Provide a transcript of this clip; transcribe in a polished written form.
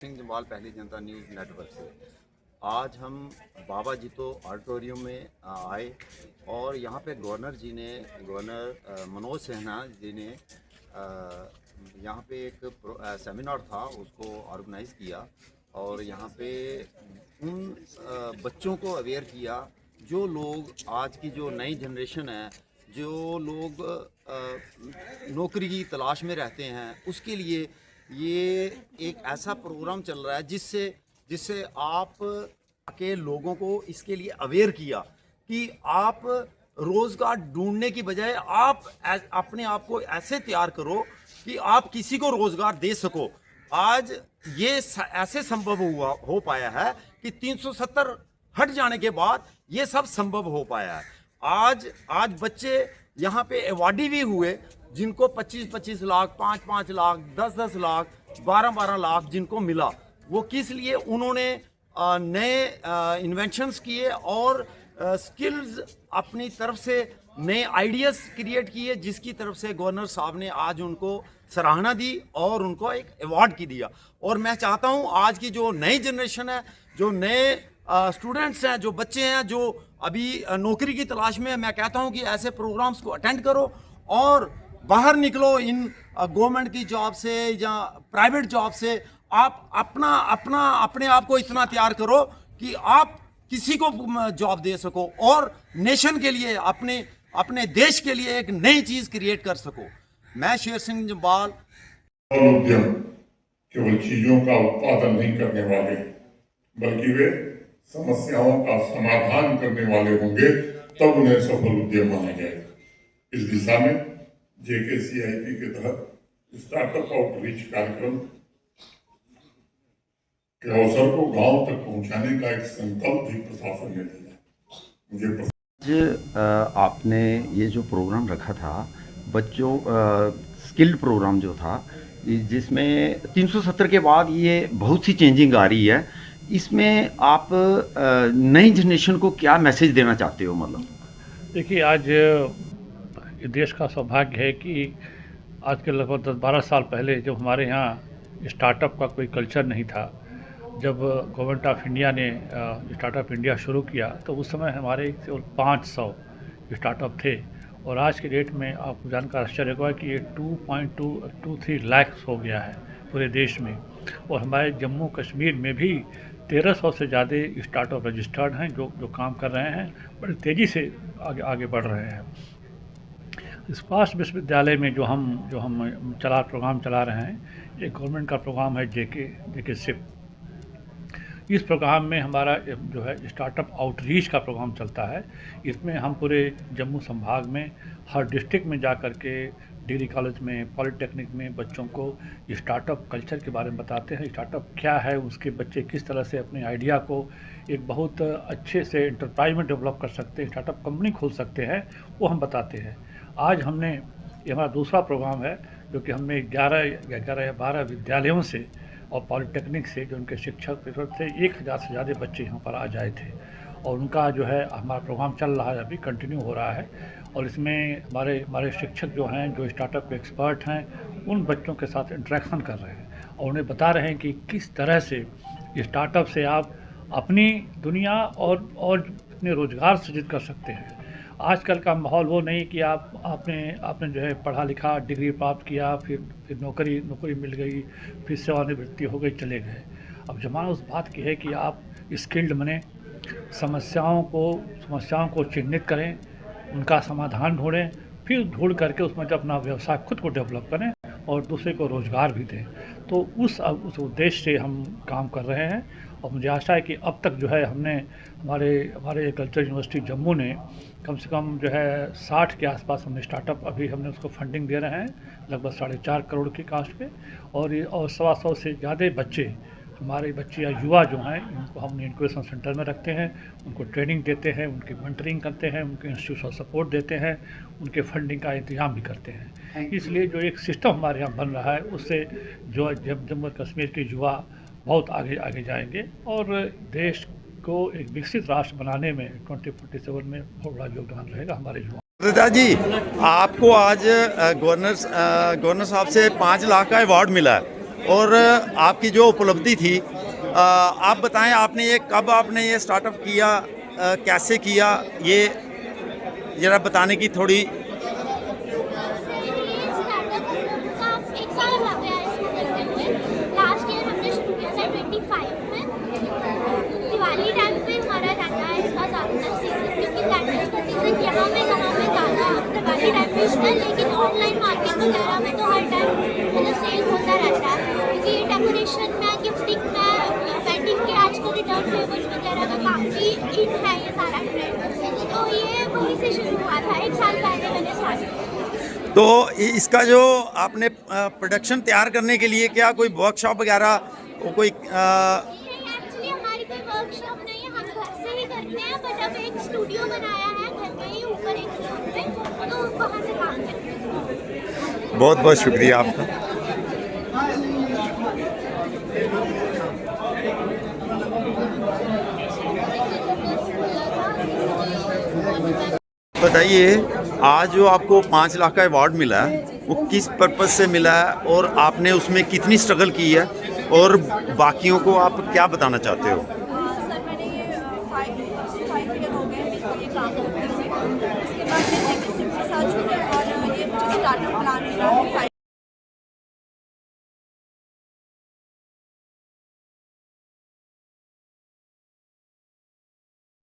सिंह जमाल पहली जनता news network से आज हम बाबा जीतो ऑडिटोरियम में आए और यहाँ पे गवर्नर मनोज सिन्हा जी ने यहाँ पे एक सेमिनार था उसको ऑर्गेनाइज़ किया और यहाँ पे उन बच्चों को अवेयर किया जो लोग आज की जो नई जनरेशन है जो लोग नौकरी की तलाश में रहते हैं उसके लिए ये एक ऐसा प्रोग्राम चल रहा है जिससे आप के लोगों को इसके लिए अवेयर किया कि आप रोज़गार ढूंढने की बजाय आप अपने आप को ऐसे तैयार करो कि आप किसी को रोज़गार दे सको। आज ये ऐसे संभव हो पाया है कि 370 हट जाने के बाद ये सब संभव हो पाया है। आज बच्चे यहाँ पे अवार्डी भी हुए जिनको 25-25 लाख, 5-5 लाख, 10-10 लाख, 12-12 लाख जिनको मिला। वो किस लिए? उन्होंने नए इन्वेंशंस किए और स्किल्स अपनी तरफ से नए आइडियाज़ क्रिएट किए जिसकी तरफ से गवर्नर साहब ने आज उनको सराहना दी और उनको एक अवार्ड की दिया। और मैं चाहता हूँ आज की जो नई जनरेशन है, जो नए स्टूडेंट्स हैं, जो बच्चे हैं जो अभी नौकरी की तलाश में, मैं कहता हूँ कि ऐसे प्रोग्राम्स को अटेंड करो और बाहर निकलो इन गवर्नमेंट की जॉब से या प्राइवेट जॉब से। आप अपने आप को इतना तैयार करो कि आप किसी को जॉब दे सको और नेशन के लिए, अपने देश के लिए एक नई चीज क्रिएट कर सको। मैं शेर सिंह जम्वाल। उद्यम केवल चीजों का उत्पादन नहीं करने वाले बल्कि वे समस्याओं का समाधान करने वाले होंगे, तब उन्हें सफल उद्यम माना जाएगा। इस दिशा में JKCIP के तहत स्टार्टअप आउटरीच कार्यक्रम के अवसर को गांव तक पहुंचाने का एक संकल्प भी प्रशासन ने लिया। आज आपने ये जो प्रोग्राम रखा था बच्चों स्किल्ड प्रोग्राम जो था, जिसमें 370 के बाद ये बहुत सी चेंजिंग आ रही है, इसमें आप नई जनरेशन को क्या मैसेज देना चाहते हो? मतलब देखिए, आज देश का सौभाग्य है कि आज के लगभग 10-12 साल पहले जब हमारे यहाँ स्टार्टअप का कोई कल्चर नहीं था, जब गवर्नमेंट ऑफ इंडिया ने स्टार्टअप इंडिया शुरू किया तो उस समय हमारे केवल 500 स्टार्टअप थे और आज के डेट में आपको जानकर आश्चर्य होगा कि ये 2.23 लाख हो गया है पूरे देश में। और हमारे जम्मू कश्मीर में भी 1300 से ज़्यादा स्टार्टअप रजिस्टर्ड हैं जो काम कर रहे हैं, बड़ी तेज़ी से आगे बढ़ रहे हैं। स्पाश विश्वविद्यालय में जो हम प्रोग्राम चला रहे हैं, ये गवर्नमेंट का प्रोग्राम है JK SIP। इस प्रोग्राम में हमारा जो है स्टार्टअप आउटरीच का प्रोग्राम चलता है। इसमें हम पूरे जम्मू संभाग में हर डिस्ट्रिक्ट में जा कर के डिग्री कॉलेज में, पॉलिटेक्निक में बच्चों को स्टार्टअप कल्चर के बारे में बताते हैं। स्टार्टअप क्या है, उसके बच्चे किस तरह से अपने आइडिया को एक बहुत अच्छे से एंटरप्राइज में डेवलप कर सकते हैं, स्टार्टअप कंपनी खोल सकते हैं, वो हम बताते हैं। आज ये हमारा दूसरा प्रोग्राम है जो कि हमने 11 या 12 विद्यालयों से और पॉलिटेक्निक से जो उनके शिक्षक थे 1000 से ज़्यादा बच्चे यहाँ पर आ जाए थे और उनका जो है हमारा प्रोग्राम चल रहा है, अभी कंटिन्यू हो रहा है। और इसमें हमारे शिक्षक जो हैं, जो स्टार्टअप के एक्सपर्ट हैं, उन बच्चों के साथ इंटरेक्शन कर रहे हैं और उन्हें बता रहे हैं कि किस तरह से स्टार्टअप से आप अपनी दुनिया और अपने रोज़गार सृजित कर सकते हैं। आजकल का माहौल वो नहीं कि आपने जो है पढ़ा लिखा, डिग्री प्राप्त किया, फिर नौकरी मिल गई, फिर सेवानिवृत्ति हो गई, चले गए। अब ज़माना उस बात की है कि आप स्किल्ड बने, समस्याओं को चिह्नित करें, उनका समाधान ढूंढें, फिर ढूंढ करके उसमें जब अपना व्यवसाय खुद को डेवलप करें और दूसरे को रोज़गार भी दें। तो उस उद्देश्य से हम काम कर रहे हैं और मुझे आशा है कि अब तक जो है हमने हमारे एग्रीकल्चर यूनिवर्सिटी जम्मू ने कम से कम जो है 60 के आसपास हमने स्टार्टअप, अभी हमने उसको फंडिंग दे रहे हैं लगभग 4.5 करोड़ की कास्ट पे। और 125 से ज़्यादा हमारे बच्चे या युवा जो हैं, इनको हम इंक्यूबेशन सेंटर में रखते हैं, उनको ट्रेनिंग देते हैं, उनकी मेंटरिंग करते हैं, उनके इंस्टीट्यूशनल सपोर्ट देते हैं, उनके फंडिंग का इंतजाम भी करते हैं। इसलिए जो एक सिस्टम हमारे यहाँ बन रहा है उससे जो जम्मू कश्मीर के युवा बहुत आगे जाएंगे और देश को एक विकसित राष्ट्र बनाने में 2047 में बहुत बड़ा योगदान रहेगा हमारे युवा। दादा जी, आपको आज गवर्नर साहब से 5 लाख का अवार्ड मिला है। और आपकी जो उपलब्धि थी, आप बताएं आपने ये कब आपने ये स्टार्टअप किया, कैसे किया, ये ज़रा बताने की थोड़ी। लास्ट ईयर हमने शुरू किया था 25 में। दिवाली टाइम पे हमारा रहता है इसका ज़्यादातर सीजन, क्योंकि कैंडल्स का सीजन यहाँ में ज़्यादा दिवाली टाइम पे होता है, लेकिन ऑनलाइन मार्केट वगैरह में तो हर टाइम मतलब सेल होता रहता है, क्योंकि ये डेकोरेशन में, गिफ्टिंग में, वेडिंग के आजकल रिटर्न फेवर्स वगैरह का काफ़ी इन है ये सारा ट्रेंड। तो ये वहीं से शुरू हुआ था, 1 साल पहले मैंने स्टार्ट किया। तो इसका जो आपने प्रोडक्शन तैयार करने के लिए क्या कोई वर्कशॉप वगैरह कोई एक्चुअली हमारी कोई वर्कशॉप नहीं है, हम घर से ही करते हैं, बट अब एक स्टूडियो बनाया है घर में ही ऊपर एक फ्लोर पे, तो वहाँ से काम करते हैं। बहुत बहुत शुक्रिया आपका। बताइए, आज जो आपको 5 लाख का अवार्ड मिला है वो किस पर्पज़ से मिला है और आपने उसमें कितनी स्ट्रगल की है, और बाकियों को आप क्या बताना चाहते हो? सर मैंने ये 5 ईयर हो गए मेरे को ये काम करते हुए। उसके बाद मैं जेके सिंह के साथ जुड़ी और ये मुझे स्टार्टअप प्लान मिला है